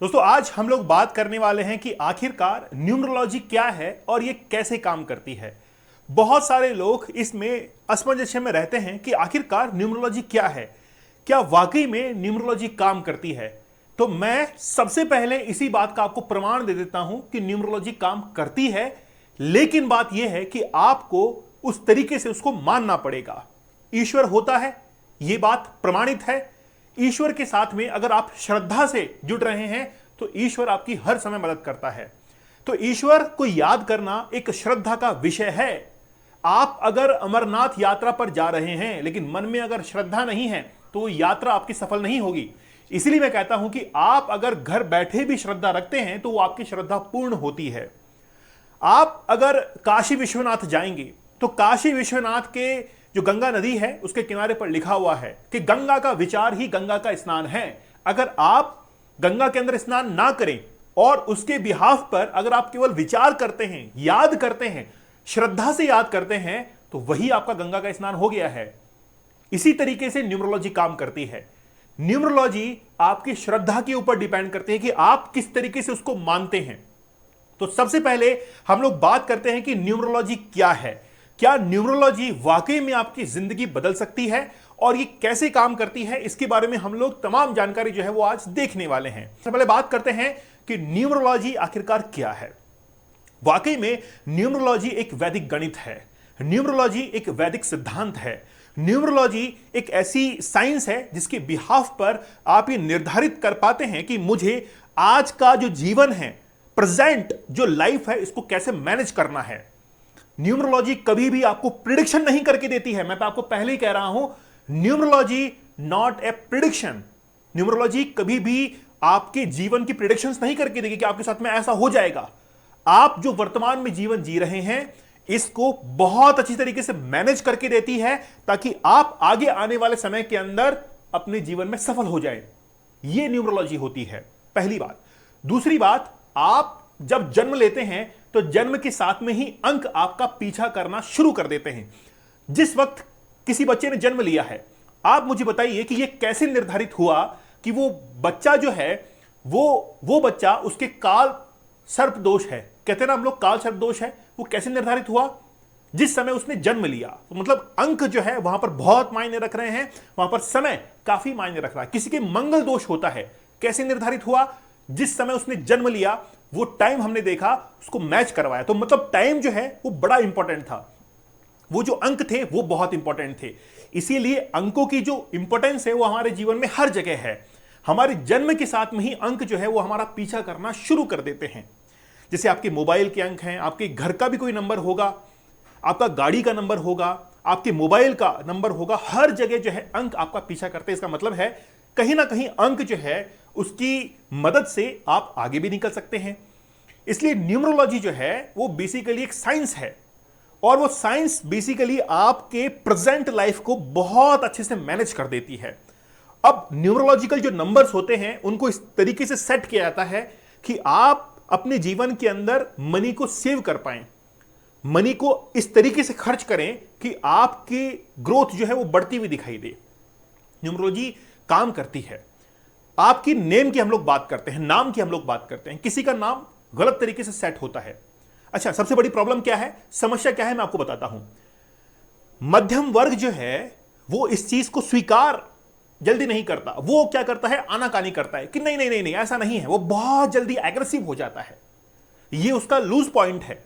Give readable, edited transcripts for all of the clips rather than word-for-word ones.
दोस्तों आज हम लोग बात करने वाले हैं कि आखिरकार न्यूमरोलॉजी क्या है और ये कैसे काम करती है। बहुत सारे लोग इसमें असमंजस में रहते हैं कि आखिरकार न्यूमरोलॉजी क्या है, क्या वाकई में न्यूमरोलॉजी काम करती है। तो मैं सबसे पहले इसी बात का आपको प्रमाण दे देता हूं कि न्यूमरोलॉजी काम करती है, लेकिन बात यह है कि आपको उस तरीके से उसको मानना पड़ेगा। ईश्वर होता है, यह बात प्रमाणित है। ईश्वर के साथ में अगर आप श्रद्धा से जुड़ रहे हैं तो ईश्वर आपकी हर समय मदद करता है। तो ईश्वर को याद करना एक श्रद्धा का विषय है। आप अगर अमरनाथ यात्रा पर जा रहे हैं लेकिन मन में अगर श्रद्धा नहीं है तो यात्रा आपकी सफल नहीं होगी। इसलिए मैं कहता हूं कि आप अगर घर बैठे भी श्रद्धा रखते हैं तो वो आपकी श्रद्धा पूर्ण होती है। आप अगर काशी विश्वनाथ जाएंगे तो काशी विश्वनाथ के जो गंगा नदी है उसके किनारे पर लिखा हुआ है कि गंगा का विचार ही गंगा का स्नान है। अगर आप गंगा के अंदर स्नान ना करें और उसके बिहाफ पर अगर आप केवल विचार करते हैं, याद करते हैं, श्रद्धा से याद करते हैं, तो वही आपका गंगा का स्नान हो गया है। इसी तरीके से न्यूमरोलॉजी काम करती है। न्यूमरोलॉजी आपकी श्रद्धा के ऊपर डिपेंड करती है कि आप किस तरीके से उसको मानते हैं। तो सबसे पहले हम लोग बात करते हैं कि न्यूमरोलॉजी क्या है। क्या न्यूमरोलॉजी वाकई में आपकी जिंदगी बदल सकती है और ये कैसे काम करती है, इसके बारे में हम लोग तमाम जानकारी जो है वो आज देखने वाले हैं। सबसे पहले बात करते हैं कि न्यूमरोलॉजी आखिरकार क्या है। वाकई में न्यूमरोलॉजी एक वैदिक गणित है। न्यूमरोलॉजी एक वैदिक सिद्धांत है। न्यूमरोलॉजी एक ऐसी साइंस है जिसके बिहाफ पर आप ये निर्धारित कर पाते हैं कि मुझे आज का जो जीवन है, प्रेजेंट जो लाइफ है, इसको कैसे मैनेज करना है। न्यूमरोलॉजी कभी भी आपको प्रिडिक्शन नहीं करके देती है। मैं तो आपको पहले ही कह रहा हूं, numerology not a prediction. Numerology कभी भी आपके जीवन की प्रिडिक्शंस नहीं करके देगी कि आपके साथ में ऐसा हो जाएगा। आप जो वर्तमान में जीवन जी रहे हैं इसको बहुत अच्छी तरीके से मैनेज करके देती है ताकि आप आगे आने वाले समय के अंदर अपने जीवन में सफल हो जाए। यह न्यूमरोलॉजी होती है, पहली बात। दूसरी बात, आप जब जन्म लेते हैं तो जन्म के साथ में ही अंक आपका पीछा करना शुरू कर देते हैं। जिस वक्त किसी बच्चे ने जन्म लिया है, आप मुझे बताइए कि यह कैसे निर्धारित हुआ कि वो बच्चा जो है वो बच्चा उसके काल सर्प दोष है, कहते हैं ना हम लोग काल सर्प दोष है, वो कैसे निर्धारित हुआ? जिस समय उसने जन्म लिया। तो मतलब अंक जो है वहां पर बहुत मायने रख रहे हैं, वहां पर समय काफी मायने रख रहा है। किसी के मंगल दोष होता है, कैसे निर्धारित हुआ? जिस समय उसने जन्म लिया वो टाइम हमने देखा, उसको मैच करवाया। तो मतलब टाइम जो है वो बड़ा इंपॉर्टेंट था। वो जो अंक थे वो बहुत इंपॉर्टेंट थे। इसीलिए अंकों की जो इंपॉर्टेंस है वो हमारे जीवन में हर जगह है। हमारे जन्म के साथ में ही अंक जो है वो हमारा पीछा करना शुरू कर देते हैं। जैसे आपके मोबाइल के अंक हैं, आपके घर का भी कोई नंबर होगा, आपका गाड़ी का नंबर होगा, आपके मोबाइल का नंबर होगा, हर जगह जो है अंक आपका पीछा करते हैं। इसका मतलब है कहीं ना कहीं अंक जो है उसकी मदद से आप आगे भी निकल सकते हैं। इसलिए न्यूमरोलॉजी जो है वो बेसिकली एक साइंस है और वो साइंस बेसिकली आपके प्रेजेंट लाइफ को बहुत अच्छे से मैनेज कर देती है। अब न्यूमरोलॉजिकल जो नंबर्स होते हैं उनको इस तरीके से सेट किया जाता है कि आप अपने जीवन के अंदर मनी को सेव कर पाएं, मनी को इस तरीके से खर्च करें कि आपकी ग्रोथ जो है वो बढ़ती हुई दिखाई दे। न्यूमरोलॉजी काम करती है। आपकी नेम की हम लोग बात करते हैं, नाम की हम लोग बात करते हैं। किसी का नाम गलत तरीके से सेट होता है। अच्छा, सबसे बड़ी प्रॉब्लम क्या है, समस्या क्या है, मैं आपको बताता हूं। मध्यम वर्ग जो है वो इस चीज को स्वीकार जल्दी नहीं करता। वो क्या करता है, आनाकानी करता है कि नहीं नहीं नहीं नहीं ऐसा नहीं है। वो बहुत जल्दी एग्रेसिव हो जाता है। ये उसका लूज पॉइंट है।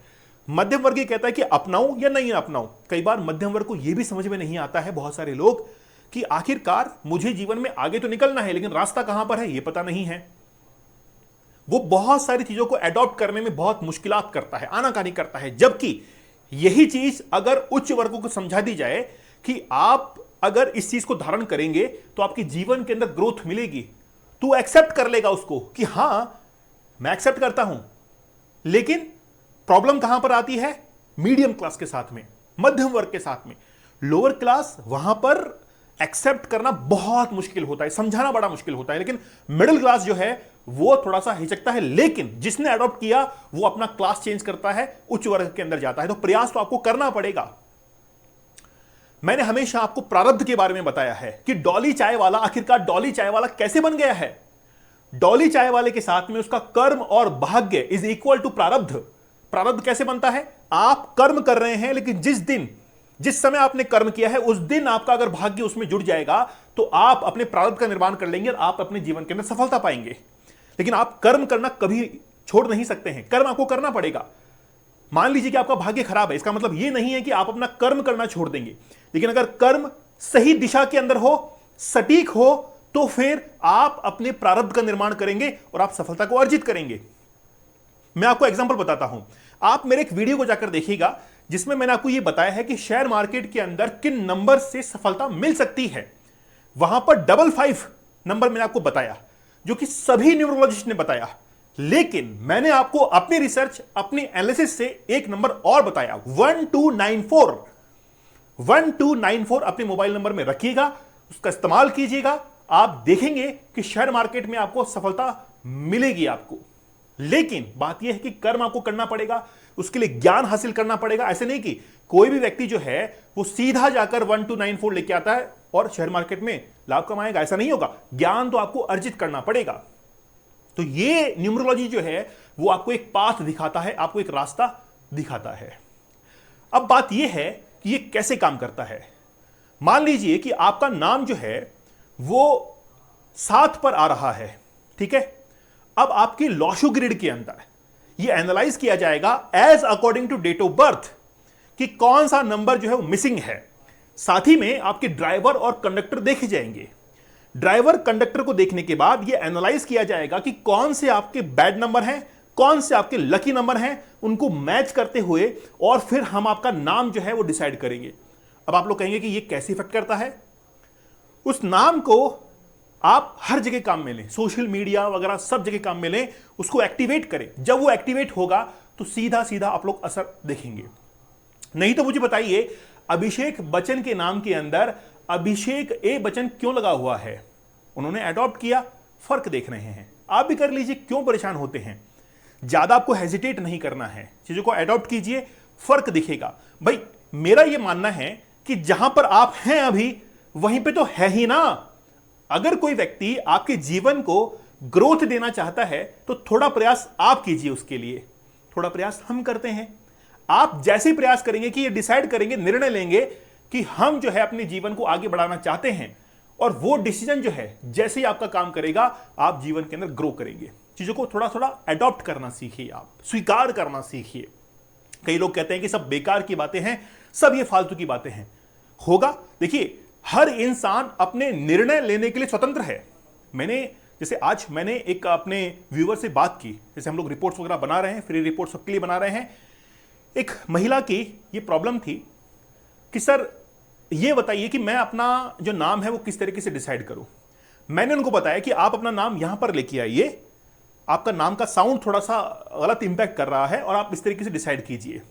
मध्यम वर्ग ये कहता है कि अपनाऊं या नहीं अपनाऊं। कई बार मध्यम वर्ग को यह भी समझ में नहीं आता है, बहुत सारे लोग, कि आखिरकार मुझे जीवन में आगे तो निकलना है लेकिन रास्ता कहां पर है यह पता नहीं है। वो बहुत सारी चीजों को एडॉप्ट करने में बहुत मुश्किलात करता है, आनाकानी करता है। जबकि यही चीज अगर उच्च वर्गों को समझा दी जाए कि आप अगर इस चीज को धारण करेंगे तो आपके जीवन के अंदर ग्रोथ मिलेगी, तो एक्सेप्ट कर लेगा उसको कि हां मैं एक्सेप्ट करता हूं। लेकिन प्रॉब्लम कहां पर आती है, मीडियम क्लास के साथ में, मध्यम वर्ग के साथ में। लोअर क्लास वहां पर एक्सेप्ट करना बहुत मुश्किल होता है, समझाना बड़ा मुश्किल होता है। लेकिन मिडिल क्लास जो है वो थोड़ा सा हिचकता है, लेकिन जिसने अडॉप्ट किया वो अपना क्लास चेंज करता है, उच्च वर्ग के अंदर जाता है। तो प्रयास तो आपको करना पड़ेगा। मैंने हमेशा आपको प्रारब्ध के बारे में बताया है कि डॉली चाय वाला, आखिरकार डॉली चाय वाला कैसे बन गया है। डॉली चाय वाले के साथ में उसका कर्म और भाग्य इज इक्वल टू प्रारब्ध। प्रारब्ध कैसे बनता है? आप कर्म कर रहे हैं, लेकिन जिस समय आपने कर्म किया है उस दिन आपका अगर भाग्य उसमें जुड़ जाएगा तो आप अपने प्रारब्ध का निर्माण कर लेंगे और आप अपने जीवन के अंदर सफलता पाएंगे। लेकिन आप कर्म करना कभी छोड़ नहीं सकते हैं, कर्म आपको करना पड़ेगा। मान लीजिए कि आपका भाग्य खराब है, इसका मतलब यह नहीं है कि आप अपना कर्म करना छोड़ देंगे, लेकिन अगर कर्म सही दिशा के अंदर हो, सटीक हो, तो फिर आप अपने प्रारब्ध का निर्माण करेंगे और आप सफलता को अर्जित करेंगे। मैं आपको एग्जांपल बताता हूं, आप मेरे एक वीडियो को जाकर देखिएगा जिसमें मैंने आपको यह बताया है कि शेयर मार्केट के अंदर किन नंबर से सफलता मिल सकती है। वहां पर 55 नंबर मैंने आपको बताया, जो कि सभी न्यूमरोलॉजिस्ट ने बताया, लेकिन मैंने आपको अपनी रिसर्च, अपनी एनालिसिस से एक नंबर और बताया, 1294। 1294 अपने मोबाइल नंबर में रखिएगा, उसका इस्तेमाल कीजिएगा, आप देखेंगे कि शेयर मार्केट में आपको सफलता मिलेगी आपको। लेकिन बात यह है कि कर्म आपको करना पड़ेगा, उसके लिए ज्ञान हासिल करना पड़ेगा। ऐसे नहीं कि कोई भी व्यक्ति जो है वो सीधा जाकर 1294 लेके आता है और शेयर मार्केट में लाभ कमाएगा, ऐसा नहीं होगा। ज्ञान तो आपको अर्जित करना पड़ेगा। तो ये न्यूमरोलॉजी जो है वो आपको एक पाथ दिखाता है, आपको एक रास्ता दिखाता है। अब बात यह है कि ये कैसे काम करता है। मान लीजिए कि आपका नाम जो है वो 7 पर आ रहा है, ठीक है। अब आपकी लॉशु ग्रिड के अंदर ये एनालाइज किया जाएगा as according to date of birth कि कौन सा नंबर जो है वो मिसिंग है। साथ ही में आपके ड्राइवर और कंडक्टर देखे जाएंगे। ड्राइवर कंडक्टर को देखने के बाद ये एनालाइज किया जाएगा कि कौन से आपके बैड नंबर हैं, कौन से आपके लकी नंबर हैं, उनको मैच करते हुए और फिर हम आपका नाम जो है वो डिसाइड करेंगे। अब आप लोग कहेंगे कि ये कैसे इफेक्ट करता है। उस नाम को आप हर जगह काम में लें, सोशल मीडिया वगैरह सब जगह काम में लें, उसको एक्टिवेट करें। जब वो एक्टिवेट होगा तो सीधा सीधा आप लोग असर देखेंगे। नहीं तो मुझे बताइए, अभिषेक बच्चन के नाम के अंदर अभिषेक ए बच्चन क्यों लगा हुआ है? उन्होंने अडॉप्ट किया, फर्क देख रहे हैं। आप भी कर लीजिए, क्यों परेशान होते हैं? ज्यादा आपको हेजिटेट नहीं करना है, चीजों को अडॉप्ट कीजिए, फर्क दिखेगा। भाई मेरा यह मानना है कि जहां पर आप हैं अभी वहीं पे तो है ही ना। अगर कोई व्यक्ति आपके जीवन को ग्रोथ देना चाहता है तो थोड़ा प्रयास आप कीजिए, उसके लिए थोड़ा प्रयास हम करते हैं। आप जैसे ही प्रयास करेंगे कि ये डिसाइड करेंगे, निर्णय लेंगे कि हम जो है अपने जीवन को आगे बढ़ाना चाहते हैं, और वो डिसीजन जो है जैसे ही आपका काम करेगा आप जीवन के अंदर ग्रो करेंगे। चीजों को थोड़ा थोड़ा अडॉप्ट करना सीखिए, आप स्वीकार करना सीखिए। कई लोग कहते हैं कि सब बेकार की बातें हैं, सब ये फालतू की बातें हैं। होगा, देखिए हर इंसान अपने निर्णय लेने के लिए स्वतंत्र है। जैसे आज मैंने एक अपने व्यूअर से बात की, जैसे हम लोग रिपोर्ट्स वगैरह बना रहे हैं, फ्री रिपोर्ट सबके लिए बना रहे हैं। एक महिला की ये प्रॉब्लम थी कि सर ये बताइए कि मैं अपना जो नाम है वो किस तरीके से डिसाइड करूं। मैंने उनको बताया कि आप अपना नाम यहां पर लेके आइए, आपका नाम का साउंड थोड़ा सा गलत इंपैक्ट कर रहा है और आप इस तरीके से डिसाइड कीजिए।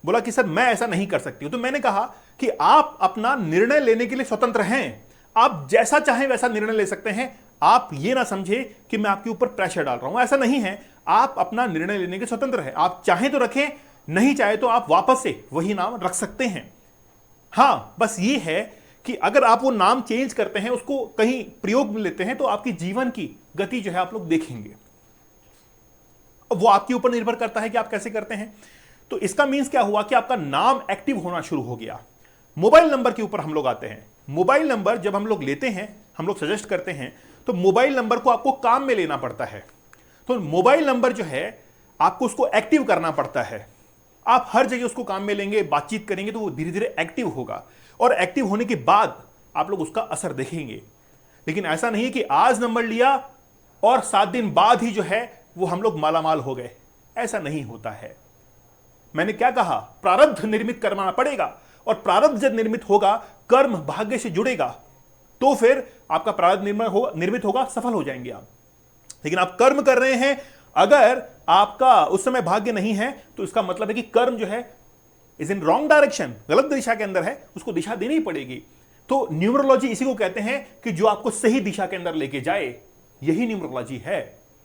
बोला कि सर मैं ऐसा नहीं कर सकती हूं। तो मैंने कहा कि आप अपना निर्णय लेने के लिए स्वतंत्र हैं, आप जैसा चाहें वैसा निर्णय ले सकते हैं। आप ये ना समझे कि मैं आपके ऊपर प्रेशर डाल रहा हूं, ऐसा नहीं है। आप अपना निर्णय लेने के स्वतंत्र हैं, आप चाहें तो रखें, नहीं चाहे तो आप वापस से वही नाम रख सकते हैं। हां, बस ये है कि अगर आप वो नाम चेंज करते हैं, उसको कहीं प्रयोग में लेते हैं, तो आपकी जीवन की गति जो है आप लोग देखेंगे। अब वो आपके ऊपर निर्भर करता है कि आप कैसे करते हैं। तो इसका मीन्स क्या हुआ कि आपका नाम एक्टिव होना शुरू हो गया। मोबाइल नंबर के ऊपर हम लोग आते हैं। मोबाइल नंबर जब हम लोग लेते हैं, हम लोग सजेस्ट करते हैं, तो मोबाइल नंबर को आपको काम में लेना पड़ता है। तो मोबाइल नंबर जो है आपको उसको एक्टिव करना पड़ता है। आप हर जगह उसको काम में लेंगे, बातचीत करेंगे, तो वो धीरे धीरे एक्टिव होगा, और एक्टिव होने के बाद आप लोग उसका असर देखेंगे। लेकिन ऐसा नहीं कि आज नंबर लिया और 7 दिन बाद ही जो है वो हम लोग मालामाल हो गए, ऐसा नहीं होता है। मैंने क्या कहा, प्रारब्ध निर्मित करना पड़ेगा, और प्रारब्ध जब निर्मित होगा, कर्म भाग्य से जुड़ेगा, तो फिर आपका प्रारब्ध निर्मित होगा, सफल हो जाएंगे आप। लेकिन आप कर्म कर रहे हैं, अगर आपका उस समय भाग्य नहीं है, तो इसका मतलब है कि कर्म जो है इज इन रॉन्ग डायरेक्शन, गलत दिशा के अंदर है, उसको दिशा देनी पड़ेगी। तो न्यूमरोलॉजी इसी को कहते हैं कि जो आपको सही दिशा के अंदर लेके जाए, यही न्यूमरोलॉजी है।